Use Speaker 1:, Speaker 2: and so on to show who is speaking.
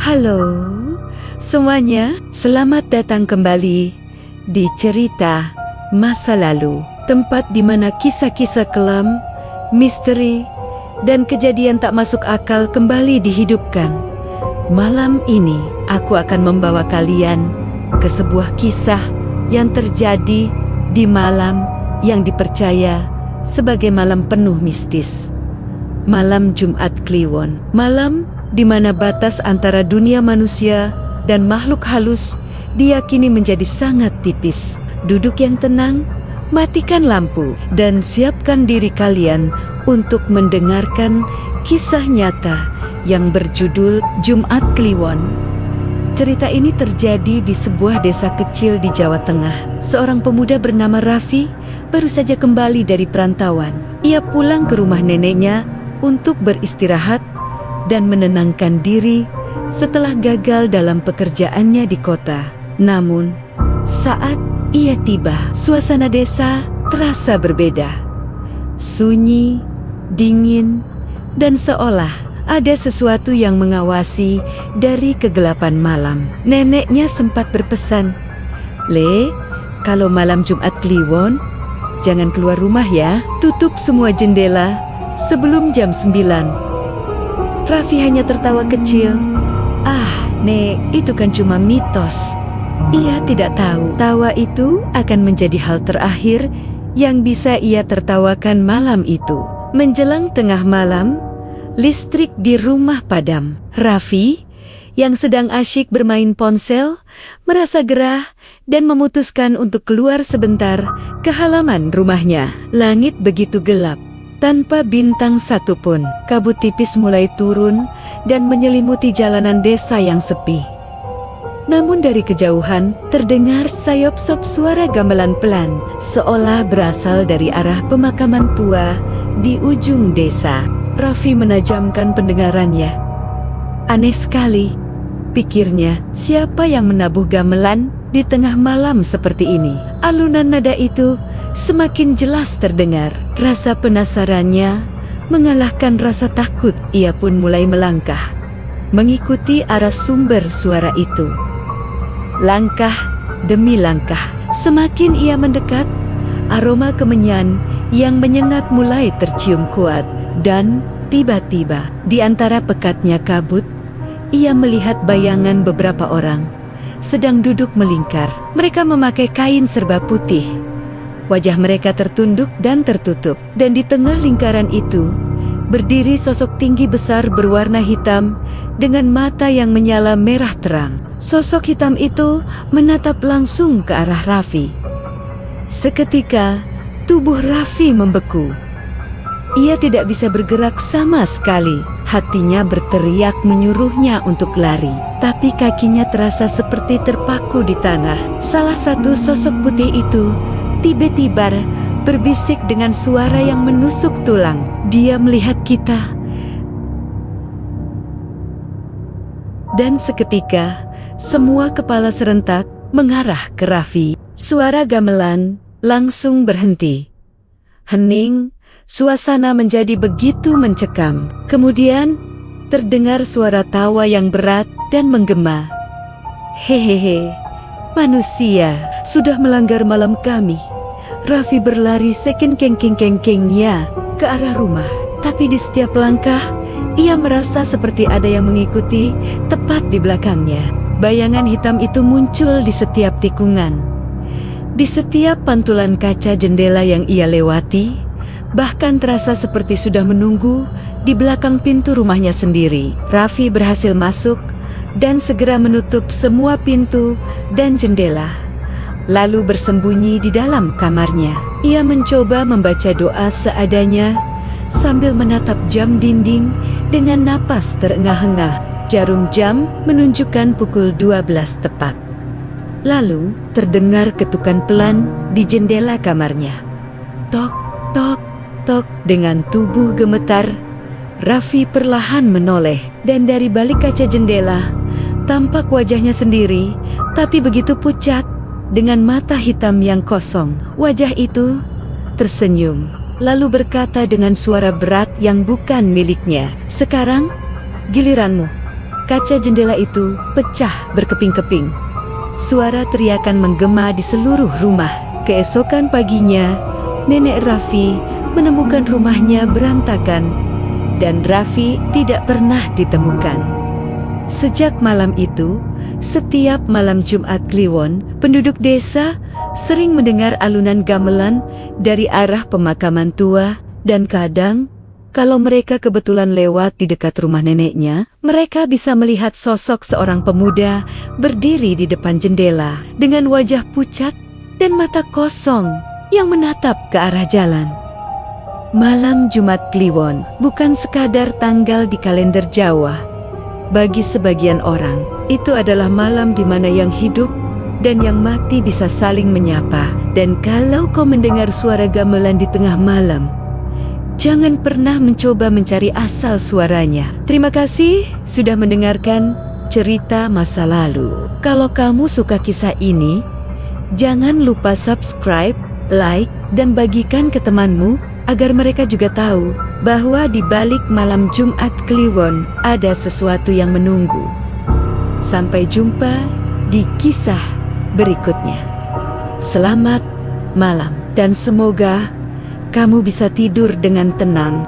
Speaker 1: Halo semuanya, selamat datang kembali di cerita masa lalu, tempat di mana kisah-kisah kelam, misteri, dan kejadian tak masuk akal kembali dihidupkan. Malam ini, aku akan membawa kalian ke sebuah kisah yang terjadi di malam yang dipercaya sebagai malam penuh mistis. Malam Jumat Kliwon, malam di mana batas antara dunia manusia dan makhluk halus diyakini menjadi sangat tipis. Duduk yang tenang, matikan lampu, dan siapkan diri kalian untuk mendengarkan kisah nyata yang berjudul Jumat Kliwon. Cerita ini terjadi di sebuah desa kecil di Jawa Tengah. Seorang pemuda bernama Raffi baru saja kembali dari perantauan. Ia pulang ke rumah neneknya untuk beristirahat dan menenangkan diri setelah gagal dalam pekerjaannya di kota. Namun, saat ia tiba, suasana desa terasa berbeda. Sunyi, dingin, dan seolah ada sesuatu yang mengawasi dari kegelapan malam. Neneknya sempat berpesan, "Le, kalau malam Jumat Kliwon, jangan keluar rumah ya. Tutup semua jendela sebelum jam 9. Raffi hanya tertawa kecil. Nek, itu kan cuma mitos. Ia tidak tahu, tawa itu akan menjadi hal terakhir yang bisa ia tertawakan malam itu. Menjelang tengah malam, listrik di rumah padam. Raffi, yang sedang asyik bermain ponsel, merasa gerah dan memutuskan untuk keluar sebentar ke halaman rumahnya. Langit begitu gelap, tanpa bintang satupun. Kabut tipis mulai turun dan menyelimuti jalanan desa yang sepi. Namun dari kejauhan, terdengar sayop-sop suara gamelan pelan, seolah berasal dari arah pemakaman tua di ujung desa. Raffi menajamkan pendengarannya. Aneh sekali, pikirnya, siapa yang menabuh gamelan di tengah malam seperti ini? Alunan nada itu semakin jelas terdengar. Rasa penasarannya mengalahkan rasa takut. Ia pun mulai melangkah, mengikuti arah sumber suara itu. Langkah demi langkah, semakin ia mendekat, aroma kemenyan yang menyengat mulai tercium kuat. Dan tiba-tiba, di antara pekatnya kabut, ia melihat bayangan beberapa orang sedang duduk melingkar. Mereka memakai kain serba putih. Wajah mereka tertunduk dan tertutup, dan di tengah lingkaran itu berdiri sosok tinggi besar berwarna hitam dengan mata yang menyala merah terang. Sosok hitam itu menatap langsung ke arah Raffi. Seketika, tubuh Raffi membeku. Ia tidak bisa bergerak sama sekali. Hatinya berteriak menyuruhnya untuk lari, tapi kakinya terasa seperti terpaku di tanah. Salah satu sosok putih itu tiba-tiba berbisik dengan suara yang menusuk tulang. "Dia melihat kita." Dan seketika, semua kepala serentak mengarah ke Raffi. Suara gamelan langsung berhenti. Hening, suasana menjadi begitu mencekam. Kemudian, terdengar suara tawa yang berat dan menggema. "Hehehe, manusia sudah melanggar malam kami." Raffi berlari sekengkeng-kengkengnya ke arah rumah. Tapi di setiap langkah, ia merasa seperti ada yang mengikuti tepat di belakangnya. Bayangan hitam itu muncul di setiap tikungan, di setiap pantulan kaca jendela yang ia lewati, bahkan terasa seperti sudah menunggu di belakang pintu rumahnya sendiri. Raffi berhasil masuk dan segera menutup semua pintu dan jendela, lalu bersembunyi di dalam kamarnya. Ia mencoba membaca doa seadanya sambil menatap jam dinding dengan napas terengah-engah. Jarum jam menunjukkan pukul 12 tepat. Lalu terdengar ketukan pelan di jendela kamarnya. Tok, tok, tok. Dengan tubuh gemetar, Raffi perlahan menoleh, dan dari balik kaca jendela tampak wajahnya sendiri, tapi begitu pucat, dengan mata hitam yang kosong. Wajah itu tersenyum, lalu berkata dengan suara berat yang bukan miliknya, "Sekarang giliranmu." kaca jendela itu pecah berkeping-keping. Suara teriakan menggema di seluruh rumah. Keesokan paginya, Nenek Raffi menemukan rumahnya berantakan dan Raffi tidak pernah ditemukan. Sejak malam itu, setiap malam Jumat Kliwon, penduduk desa sering mendengar alunan gamelan dari arah pemakaman tua dan kadang, kalau mereka kebetulan lewat di dekat rumah neneknya, mereka bisa melihat sosok seorang pemuda berdiri di depan jendela dengan wajah pucat dan mata kosong yang menatap ke arah jalan. Malam Jumat Kliwon bukan sekadar tanggal di kalender Jawa. Bagi sebagian orang, itu adalah malam di mana yang hidup dan yang mati bisa saling menyapa. Dan kalau kau mendengar suara gamelan di tengah malam, jangan pernah mencoba mencari asal suaranya. Terima kasih sudah mendengarkan cerita masa lalu. Kalau kamu suka kisah ini, jangan lupa subscribe, like, dan bagikan ke temanmu agar mereka juga tahu bahwa di balik malam Jumat Kliwon ada sesuatu yang menunggu. Sampai jumpa di kisah berikutnya. Selamat malam dan semoga kamu bisa tidur dengan tenang.